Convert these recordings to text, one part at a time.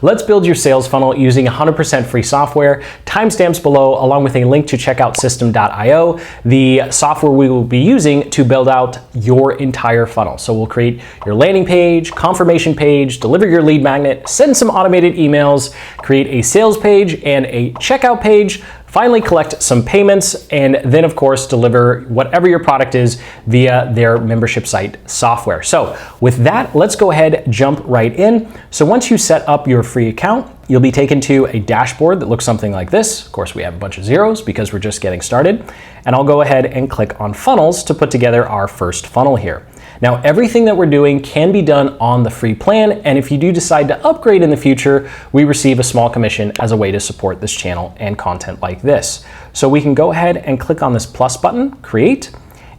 Let's build your sales funnel using 100% free software. Timestamps below, along with a link to check out System.io, the software we will be using to build out your entire funnel. So we'll create your landing page, confirmation page, deliver your lead magnet, send some automated emails, create a sales page and a checkout page, finally collect some payments, and then of course deliver whatever your product is via their membership site software. So with that, let's go ahead, jump right in. So once you set up your free account, you'll be taken to a dashboard that looks something like this. Of course, we have a bunch of zeros because we're just getting started. And I'll go ahead and click on funnels to put together our first funnel here. Now, everything that we're doing can be done on the free plan, and if you do decide to upgrade in the future, we receive a small commission as a way to support this channel and content like this. So we can go ahead and click on this plus button, create,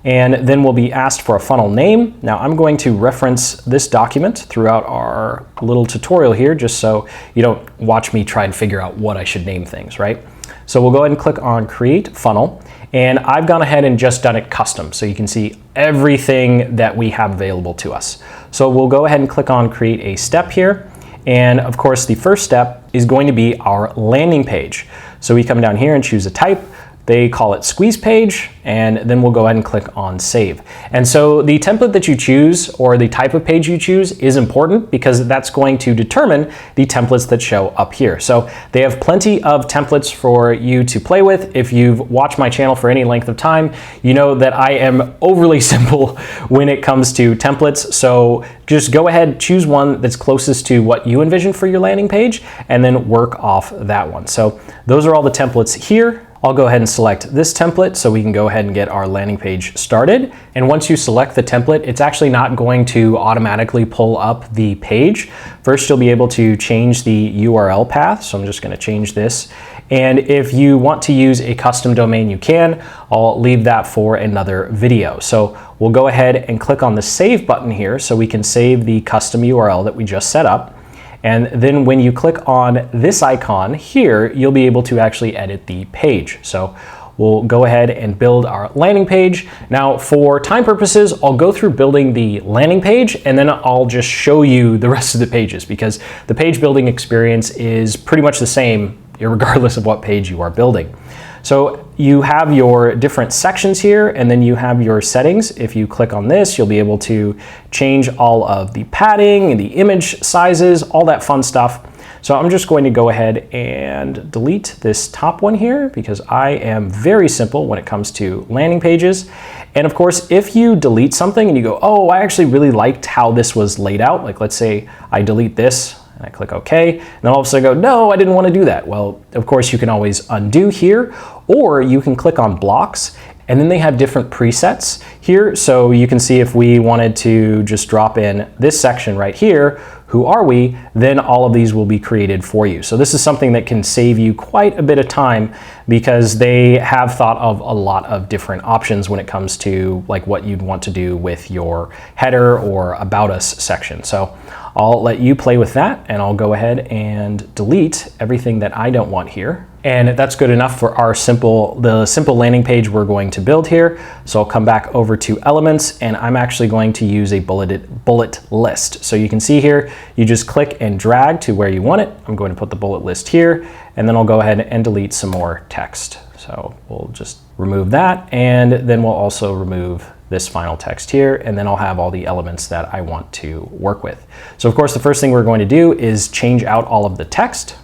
and then we'll be asked for a funnel name. Now, I'm going to reference this document throughout our little tutorial here, just so you don't watch me try and figure out what I should name things, right? So we'll go ahead and click on create funnel. And I've gone ahead and just done it custom, so you can see everything that we have available to us. So we'll go ahead and click on create a step here. And of course, the first step is going to be our landing page. So we come down here and choose a type. They call it squeeze page, and then we'll go ahead and click on save. And so the template that you choose or the type of page you choose is important because that's going to determine the templates that show up here. So they have plenty of templates for you to play with. If you've watched my channel for any length of time, you know that I am overly simple when it comes to templates. So just go ahead, choose one that's closest to what you envision for your landing page, and then work off that one. So those are all the templates here. I'll go ahead and select this template so we can go ahead and get our landing page started. And once you select the template, it's actually not going to automatically pull up the page. First, you'll be able to change the URL path. So I'm just going to change this. And if you want to use a custom domain, you can. I'll leave that for another video. So we'll go ahead and click on the save button here so we can save the custom URL that we just set up. And then when you click on this icon here, you'll be able to actually edit the page. So we'll go ahead and build our landing page. Now, for time purposes, I'll go through building the landing page and then I'll just show you the rest of the pages because the page building experience is pretty much the same regardless of what page you are building. So you have your different sections here, and then you have your settings. If you click on this, you'll be able to change all of the padding and the image sizes, all that fun stuff. So I'm just going to go ahead and delete this top one here because I am very simple when it comes to landing pages. And of course, if you delete something and you go, oh, I actually really liked how this was laid out, like let's say I delete this, and I click OK, and then all of a sudden go, no, I didn't want to do that. Well, of course, you can always undo here, or you can click on blocks, and then they have different presets here. So you can see if we wanted to just drop in this section right here, who are we, then all of these will be created for you. So this is something that can save you quite a bit of time because they have thought of a lot of different options when it comes to like what you'd want to do with your header or about us section. So I'll let you play with that, and I'll go ahead and delete everything that I don't want here. And that's good enough for our the simple landing page we're going to build here. So I'll come back over to elements, and I'm actually going to use a bullet list. So you can see here, you just click and drag to where you want it. I'm going to put the bullet list here, and then I'll go ahead and delete some more text. So we'll just remove that, and then we'll also remove this final text here, and then I'll have all the elements that I want to work with. So of course, the first thing we're going to do is change out all of the text.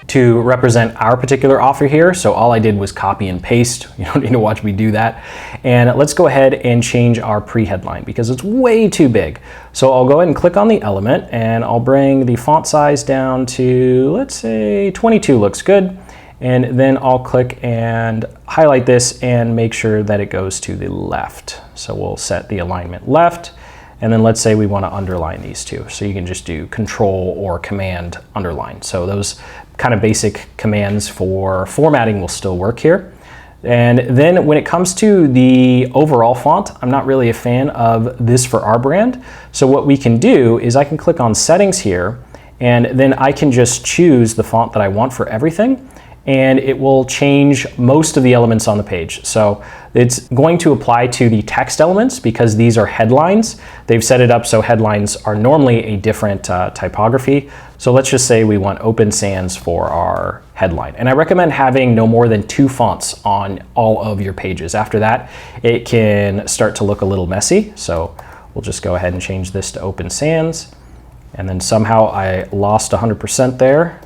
To represent our particular offer here. So all I did was copy and paste. You don't need to watch me do that. And let's go ahead and change our pre-headline because it's way too big. So I'll go ahead and click on the element, and I'll bring the font size down to, let's say 22 looks good. And then I'll click and highlight this and make sure that it goes to the left. So we'll set the alignment left. And then let's say we want to underline these two. So you can just do Control or Command underline. So those kind of basic commands for formatting will still work here. And then when it comes to the overall font, I'm not really a fan of this for our brand. So what we can do is I can click on settings here, and then I can just choose the font that I want for everything. and it will change most of the elements on the page. So it's going to apply to the text elements because these are headlines. They've set it up so headlines are normally a different typography. So let's just say we want Open Sans for our headline. And I recommend having no more than 2 fonts on all of your pages. After that, it can start to look a little messy. So we'll just go ahead and change this to Open Sans. And then somehow I lost 100% there.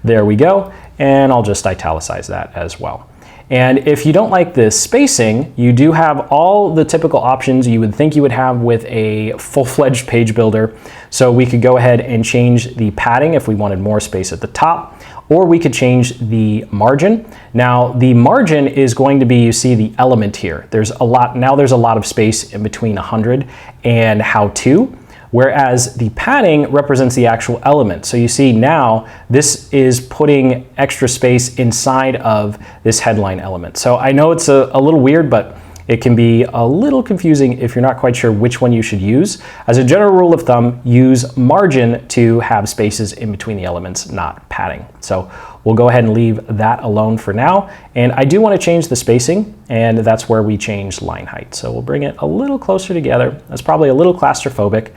There we go. And I'll just italicize that as well. And if you don't like this spacing, you do have all the typical options you would think you would have with a full-fledged page builder. So we could go ahead and change the padding if we wanted more space at the top, or we could change the margin. Now the margin is going to be, you see the element here. There's a lot of space in between 100 and how to. Whereas the padding represents the actual element. So you see now this is putting extra space inside of this headline element. So I know it's a little weird, but it can be a little confusing if you're not quite sure which one you should use. As a general rule of thumb, use margin to have spaces in between the elements, not padding. So we'll go ahead and leave that alone for now. And I do want to change the spacing, and that's where we change line height. So we'll bring it a little closer together. That's probably a little claustrophobic.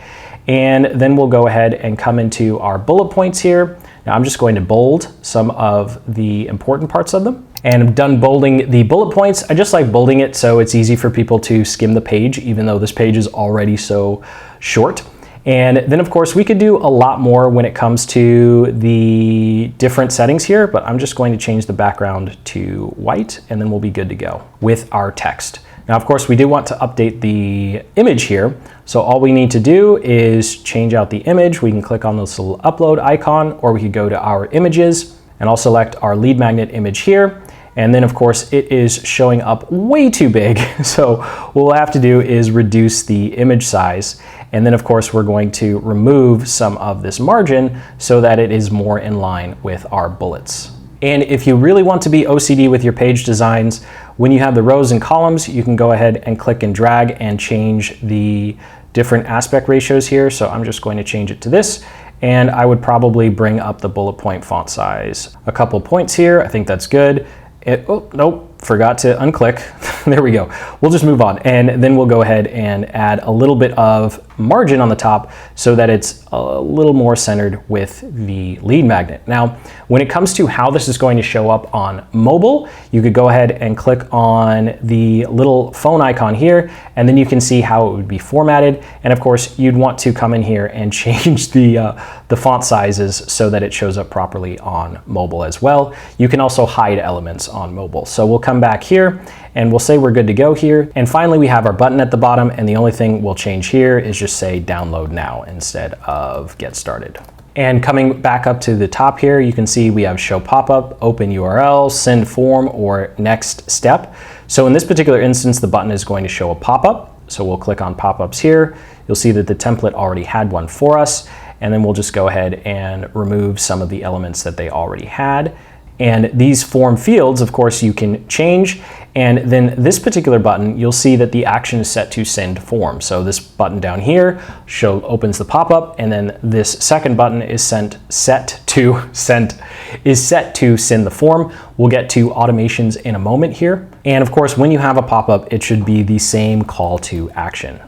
And then we'll go ahead and come into our bullet points here. Now I'm just going to bold some of the important parts of them. And I'm done bolding the bullet points. I just like bolding it so it's easy for people to skim the page, even though this page is already so short. And then of course we could do a lot more when it comes to the different settings here, but I'm just going to change the background to white, and then we'll be good to go with our text. Now, of course, we do want to update the image here. So all we need to do is change out the image. We can click on this little upload icon, or we could go to our images and I'll select our lead magnet image here. And then of course it is showing up way too big. So what we'll have to do is reduce the image size. And then of course we're going to remove some of this margin so that it is more in line with our bullets. And if you really want to be OCD with your page designs, when you have the rows and columns, you can go ahead and click and drag and change the different aspect ratios here. So I'm just going to change it to this, and I would probably bring up the bullet point font size a couple points here. I think that's good. Oh, nope, forgot to unclick. There we go. We'll just move on, and then we'll go ahead and add a little bit of margin on the top so that it's a little more centered with the lead magnet. Now, when it comes to how this is going to show up on mobile, you could go ahead and click on the little phone icon here, and then you can see how it would be formatted. And of course, you'd want to come in here and change the font sizes so that it shows up properly on mobile as well. You can also hide elements on mobile. So we'll come back here and we'll say we're good to go here. And finally, we have our button at the bottom, and the only thing we'll change here is just say download now instead of get started. And coming back up to the top here, you can see we have show pop-up, open URL, send form, or next step. So in this particular instance, the button is going to show a pop-up. So we'll click on pop-ups here. You'll see that the template already had one for us. And then we'll just go ahead and remove some of the elements that they already had. And these form fields, of course, you can change. And then this particular button, you'll see that the action is set to send form. So this button down here opens the pop-up, and then this second button is set to send the form. We'll get to automations in a moment here. And of course, when you have a pop-up, it should be the same call to action.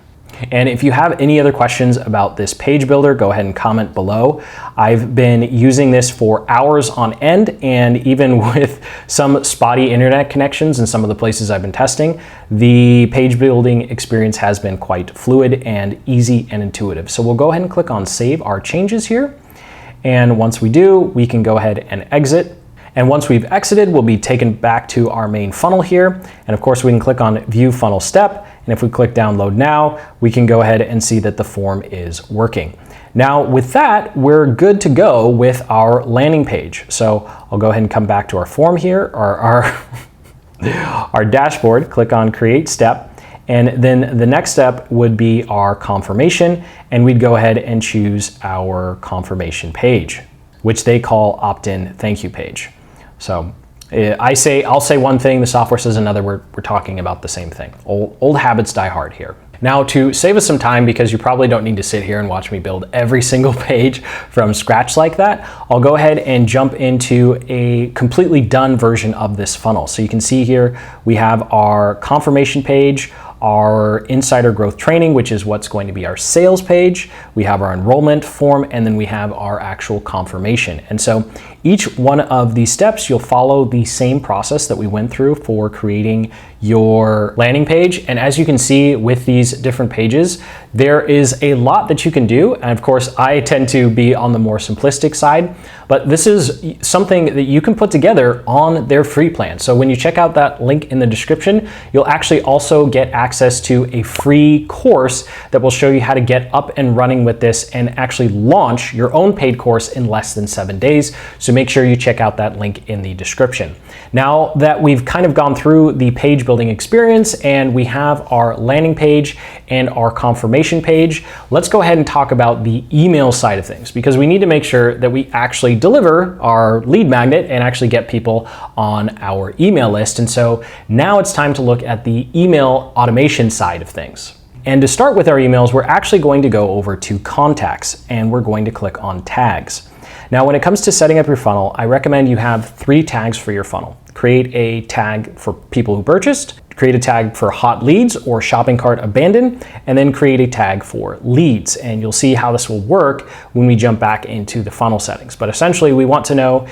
And if you have any other questions about this page builder, go ahead and comment below. I've been using this for hours on end, and even with some spotty internet connections in some of the places I've been testing, the page building experience has been quite fluid and easy and intuitive. So we'll go ahead and click on save our changes here. And once we do, we can go ahead and exit. And once we've exited, we'll be taken back to our main funnel here. And of course, we can click on View Funnel Step. And if we click Download Now, we can go ahead and see that the form is working. Now, with that, we're good to go with our landing page. So I'll go ahead and come back to our form here, or our dashboard, click on Create Step. And then the next step would be our confirmation. And we'd go ahead and choose our confirmation page, which they call opt-in thank you page. So I'll say one thing, the software says another, we're talking about the same thing. Old habits die hard here. Now, to save us some time, because you probably don't need to sit here and watch me build every single page from scratch like that, I'll go ahead and jump into a completely done version of this funnel. So you can see here we have our confirmation page, our insider growth training, which is what's going to be our sales page. We have our enrollment form, and then we have our actual confirmation. And so each one of these steps, you'll follow the same process that we went through for creating your landing page. And as you can see with these different pages, there is a lot that you can do. And of course, I tend to be on the more simplistic side, but this is something that you can put together on their free plan. So when you check out that link in the description, you'll actually also get access to a free course that will show you how to get up and running with this and actually launch your own paid course in less than 7 days. So make sure you check out that link in the description. Now that we've kind of gone through the page building experience and we have our landing page and our confirmation page, let's go ahead and talk about the email side of things, because we need to make sure that we actually deliver our lead magnet and actually get people on our email list. And so now it's time to look at the email automation side of things. And to start with our emails, we're actually going to go over to contacts and we're going to click on tags. Now, when it comes to setting up your funnel, I recommend you have 3 tags for your funnel. Create a tag for people who purchased, create a tag for hot leads or shopping cart abandoned, and then create a tag for leads. And you'll see how this will work when we jump back into the funnel settings. But essentially, we want to know,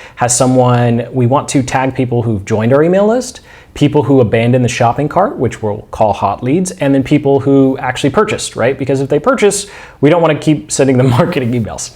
we want to tag people who've joined our email list, people who abandoned the shopping cart, which we'll call hot leads, and then people who actually purchased, right? Because if they purchase, we don't want to keep sending them marketing emails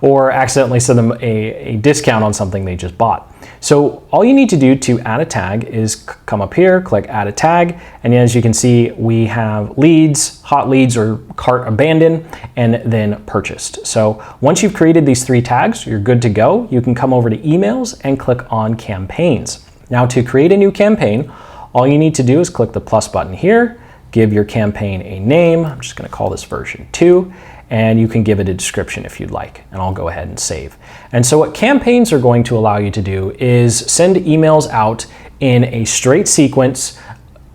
or accidentally send them a discount on something they just bought. So all you need to do to add a tag is come up here, click add a tag, and as you can see, we have leads, hot leads or cart abandoned, and then purchased. So once you've created these 3 tags, you're good to go. You can come over to emails and click on campaigns. Now, to create a new campaign, all you need to do is click the plus button here, give your campaign a name. I'm just going to call this version 2, and you can give it a description if you'd like, and I'll go ahead and save. And so what campaigns are going to allow you to do is send emails out in a straight sequence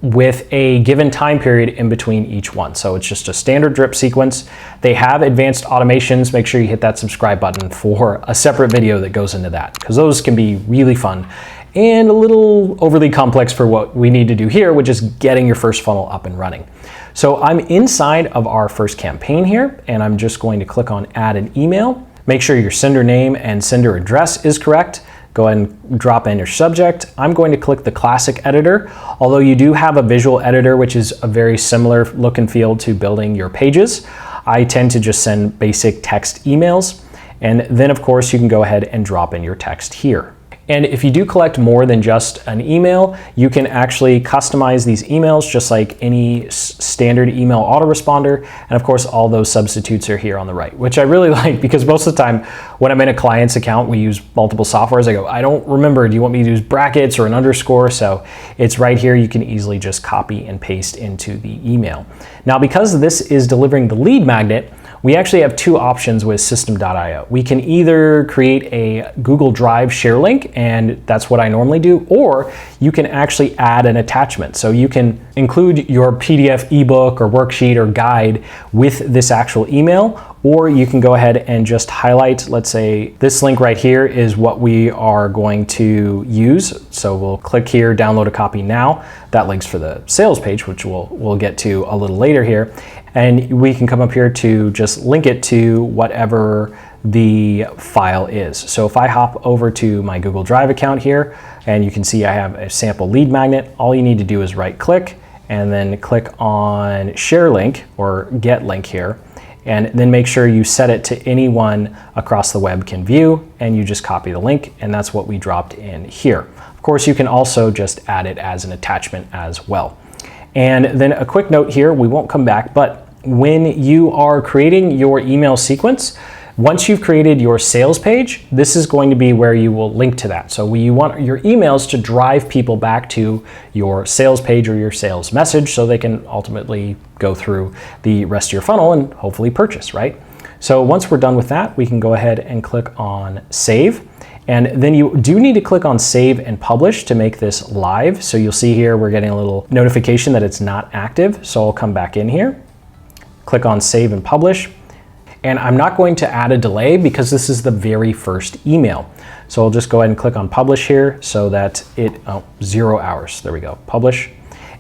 with a given time period in between each one. So it's just a standard drip sequence. They have advanced automations. Make sure you hit that subscribe button for a separate video that goes into that, because those can be really fun and a little overly complex for what we need to do here, which is getting your first funnel up and running. So I'm inside of our first campaign here, and I'm just going to click on add an email. Make sure your sender name and sender address is correct. Go ahead and drop in your subject. I'm going to click the classic editor, although you do have a visual editor, which is a very similar look and feel to building your pages. I tend to just send basic text emails. And then of course you can go ahead and drop in your text here. And if you do collect more than just an email, you can actually customize these emails just like any standard email autoresponder. And of course, all those substitutes are here on the right, which I really like, because most of the time when I'm in a client's account, we use multiple softwares. I go, I don't remember, do you want me to use brackets or an underscore? So it's right here. You can easily just copy and paste into the email. Now, because this is delivering the lead magnet, we actually have 2 options with System.io. We can either create a Google Drive share link, and that's what I normally do, or you can actually add an attachment. So you can include your PDF ebook or worksheet or guide with this actual email, or you can go ahead and just highlight, let's say this link right here is what we are going to use. So we'll click here, download a copy now. That link's for the sales page, which we'll get to a little later here. And we can come up here to just link it to whatever the file is. So if I hop over to my Google Drive account here, and you can see I have a sample lead magnet, all you need to do is right click and then click on share link or get link here. And then make sure you set it to anyone across the web can view, and you just copy the link, and that's what we dropped in here. Of course, you can also just add it as an attachment as well. And then a quick note here, we won't come back, but when you are creating your email sequence, once you've created your sales page, this is going to be where you will link to that. So you want your emails to drive people back to your sales page or your sales message so they can ultimately go through the rest of your funnel and hopefully purchase, right? So once we're done with that, we can go ahead and click on save. And then you do need to click on save and publish to make this live. So you'll see here, we're getting a little notification that it's not active. So I'll come back in here click on Save and Publish. And I'm not going to add a delay because this is the very first email. So I'll just go ahead and click on Publish here so that 0 hours. There we go, Publish.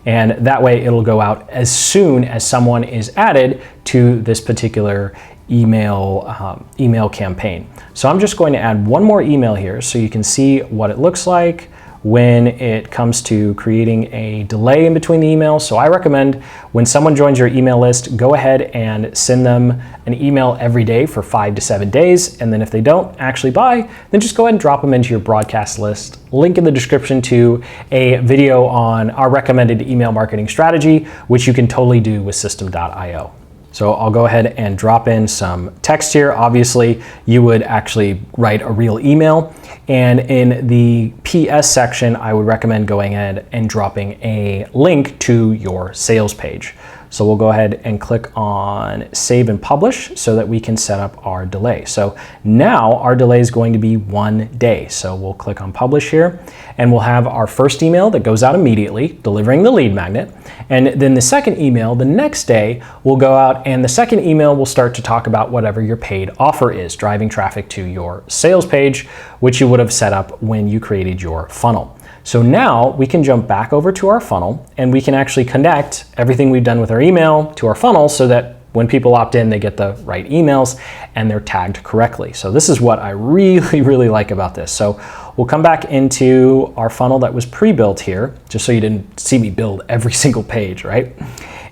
And that way it'll go out as soon as someone is added to this particular email campaign. So I'm just going to add one more email here so you can see what it looks like when it comes to creating a delay in between the emails. So I recommend when someone joins your email list, go ahead and send them an email every day for 5 to 7 days. And then if they don't actually buy, then just go ahead and drop them into your broadcast list. Link in the description to a video on our recommended email marketing strategy, which you can totally do with System.io. So I'll go ahead and drop in some text here. Obviously, you would actually write a real email. And in the PS section, I would recommend going ahead and dropping a link to your sales page. So we'll go ahead and click on Save and Publish so that we can set up our delay. So now our delay is going to be 1 day. So we'll click on Publish here, and we'll have our first email that goes out immediately, delivering the lead magnet. And then the second email, the next day, will go out, and the second email will start to talk about whatever your paid offer is, driving traffic to your sales page, which you would have set up when you created your funnel. So now we can jump back over to our funnel, and we can actually connect everything we've done with our email to our funnel so that when people opt in, they get the right emails and they're tagged correctly. So this is what I really, really like about this. So we'll come back into our funnel that was pre-built here, just so you didn't see me build every single page, right?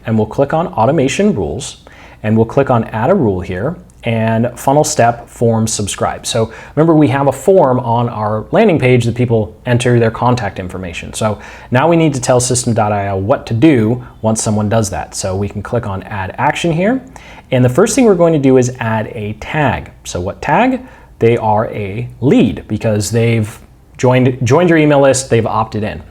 And we'll click on Automation Rules, and we'll click on Add a Rule here, and funnel step form subscribe. So remember, we have a form on our landing page that people enter their contact information. So now we need to tell System.io what to do once someone does that. So we can click on Add Action here. And the first thing we're going to do is add a tag. So what tag? They are a lead because they've joined your email list, they've opted in.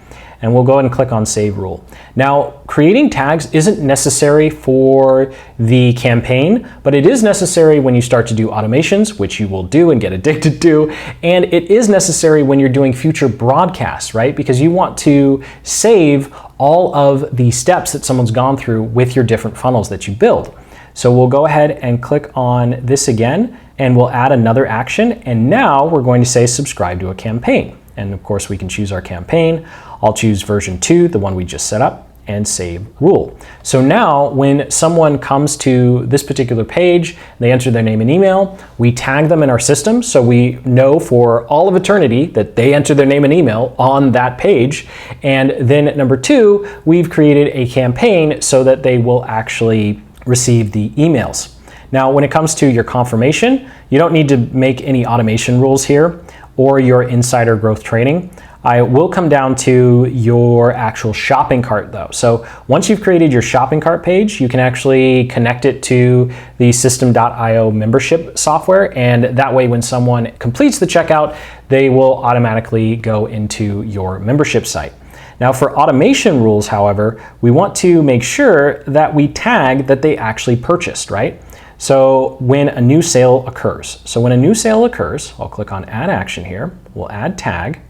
And we'll go ahead and click on Save Rule. Now, creating tags isn't necessary for the campaign, but it is necessary when you start to do automations, which you will do and get addicted to, and it is necessary when you're doing future broadcasts, right? Because you want to save all of the steps that someone's gone through with your different funnels that you build. So we'll go ahead and click on this again, and we'll add another action, and now we're going to say subscribe to a campaign. And of course, we can choose our campaign. I'll choose version 2, the one we just set up, and Save Rule. So now when someone comes to this particular page, they enter their name and email, we tag them in our system so we know for all of eternity that they entered their name and email on that page. And then number 2, we've created a campaign so that they will actually receive the emails. Now, when it comes to your confirmation, you don't need to make any automation rules here or your insider growth training. I will come down to your actual shopping cart though. So once you've created your shopping cart page, you can actually connect it to the System.io membership software, and that way when someone completes the checkout, they will automatically go into your membership site. Now for automation rules, however, we want to make sure that we tag that they actually purchased, right? So when a new sale occurs. So when a new sale occurs, I'll click on Add Action here, we'll add tag,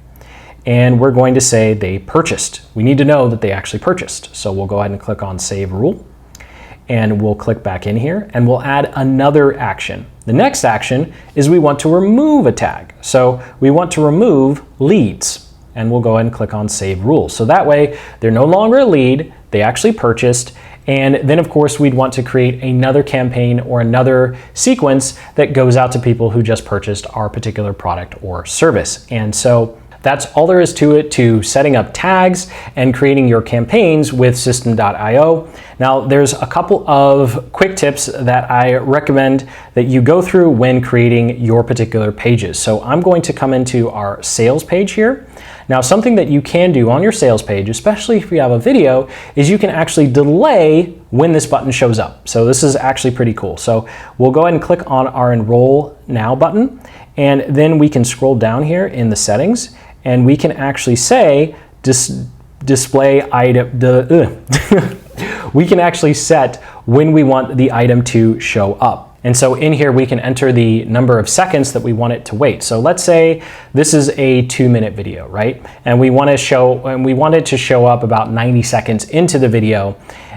and we're going to say they purchased. We need to know that they actually purchased. So we'll go ahead and click on Save Rule, and we'll click back in here, and we'll add another action. The next action is we want to remove a tag. So we want to remove leads, and we'll go ahead and click on Save Rule. So that way, they're no longer a lead, they actually purchased. And then of course we'd want to create another campaign or another sequence that goes out to people who just purchased our particular product or service. And so that's all there is to it, to setting up tags and creating your campaigns with System.io. Now there's a couple of quick tips that I recommend that you go through when creating your particular pages. So I'm going to come into our sales page here. Now something that you can do on your sales page, especially if you have a video, is you can actually delay when this button shows up. So this is actually pretty cool. So we'll go ahead and click on our Enroll Now button, and then we can scroll down here in the settings, and we can actually say display item, we can actually set when we want the item to show up. And so in here, we can enter the number of seconds that we want it to wait. So let's say this is a 2-minute video, right? And we want it to show up about 90 seconds into the video.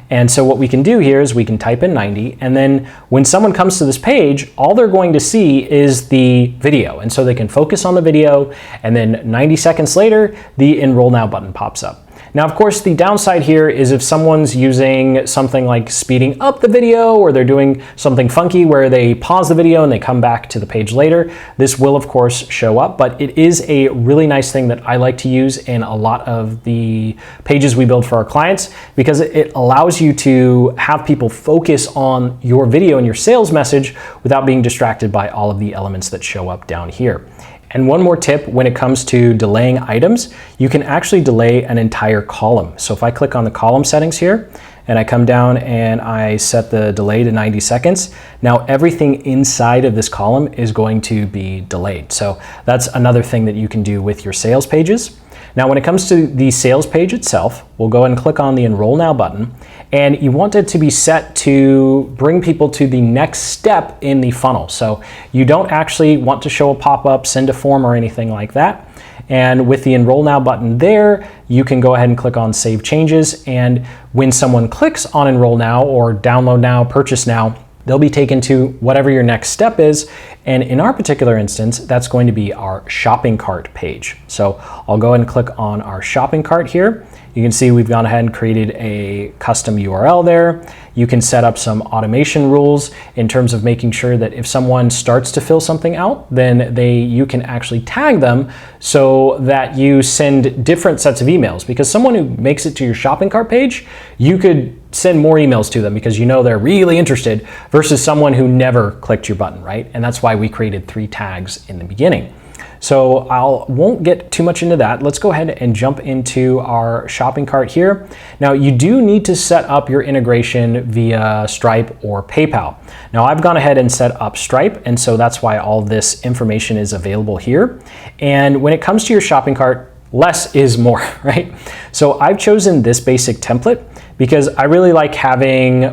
And so what we can do here is we can type in 90, and then when someone comes to this page, all they're going to see is the video. And so they can focus on the video, and then 90 seconds later, the Enroll Now button pops up. Now, of course, the downside here is if someone's using something like speeding up the video, or they're doing something funky where they pause the video and they come back to the page later, this will of course show up, but it is a really nice thing that I like to use in a lot of the pages we build for our clients, because it allows you to have people focus on your video and your sales message without being distracted by all of the elements that show up down here. And one more tip when it comes to delaying items, you can actually delay an entire column. So if I click on the column settings here and I come down and I set the delay to 90 seconds, now everything inside of this column is going to be delayed. So that's another thing that you can do with your sales pages. Now, when it comes to the sales page itself, we'll go ahead and click on the Enroll Now button, and you want it to be set to bring people to the next step in the funnel. So you don't actually want to show a pop-up, send a form, or anything like that. And with the Enroll Now button there, you can go ahead and click on Save Changes, and when someone clicks on Enroll Now or Download Now, Purchase Now, they'll be taken to whatever your next step is. And in our particular instance, that's going to be our shopping cart page. So I'll go ahead and click on our shopping cart here. You can see we've gone ahead and created a custom URL there. You can set up some automation rules in terms of making sure that if someone starts to fill something out, then you can actually tag them so that you send different sets of emails. Because someone who makes it to your shopping cart page, you could send more emails to them because you know they're really interested, versus someone who never clicked your button, right? And that's why we created 3 tags in the beginning. So won't get too much into that. Let's go ahead and jump into our shopping cart here. Now, you do need to set up your integration via Stripe or PayPal. Now, I've gone ahead and set up Stripe, and so that's why all this information is available here. And when it comes to your shopping cart, less is more, right? So I've chosen this basic template because I really like having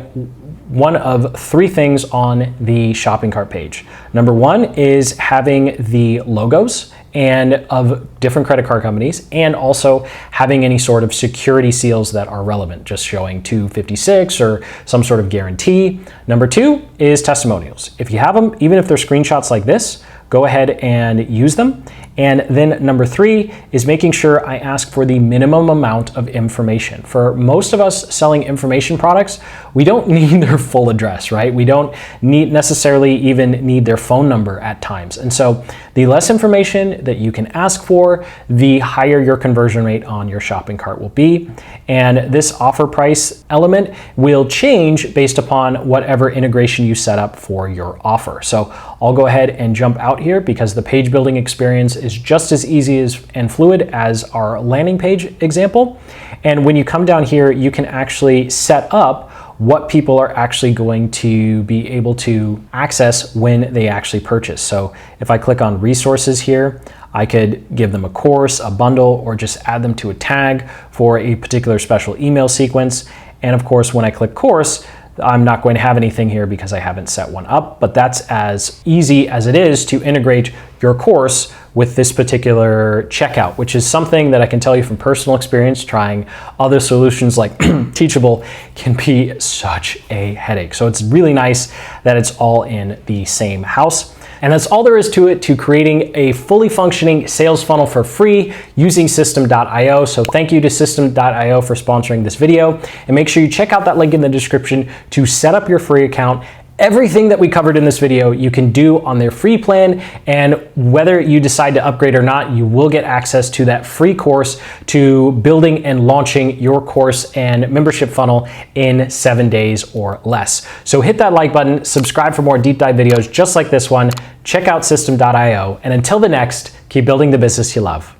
one of 3 things on the shopping cart page. Number 1 is having the logos of different credit card companies, and also having any sort of security seals that are relevant, just showing 256 or some sort of guarantee. Number 2 is testimonials. If you have them, even if they're screenshots like this, go ahead and use them. And then number 3 is making sure I ask for the minimum amount of information. For most of us selling information products, we don't need their full address, right? We don't necessarily even need their phone number at times. And so the less information that you can ask for, the higher your conversion rate on your shopping cart will be. And this offer price element will change based upon whatever integration you set up for your offer. So I'll go ahead and jump out here because the page building experience is just as easy and fluid as our landing page example. And when you come down here, you can actually set up what people are actually going to be able to access when they actually purchase. So if I click on resources here, I could give them a course, a bundle, or just add them to a tag for a particular special email sequence. And of course, when I click course, I'm not going to have anything here because I haven't set one up, but that's as easy as it is to integrate your course with this particular checkout, which is something that I can tell you from personal experience. Trying other solutions like Teachable can be such a headache. So it's really nice that it's all in the same house. And that's all there is to it, to creating a fully functioning sales funnel for free using System.io. So thank you to System.io for sponsoring this video. And make sure you check out that link in the description to set up your free account. Everything that we covered in this video, you can do on their free plan, and whether you decide to upgrade or not, you will get access to that free course to building and launching your course and membership funnel in 7 days or less. So hit that like button, subscribe for more deep dive videos just like this one, check out System.io, and until the next, keep building the business you love.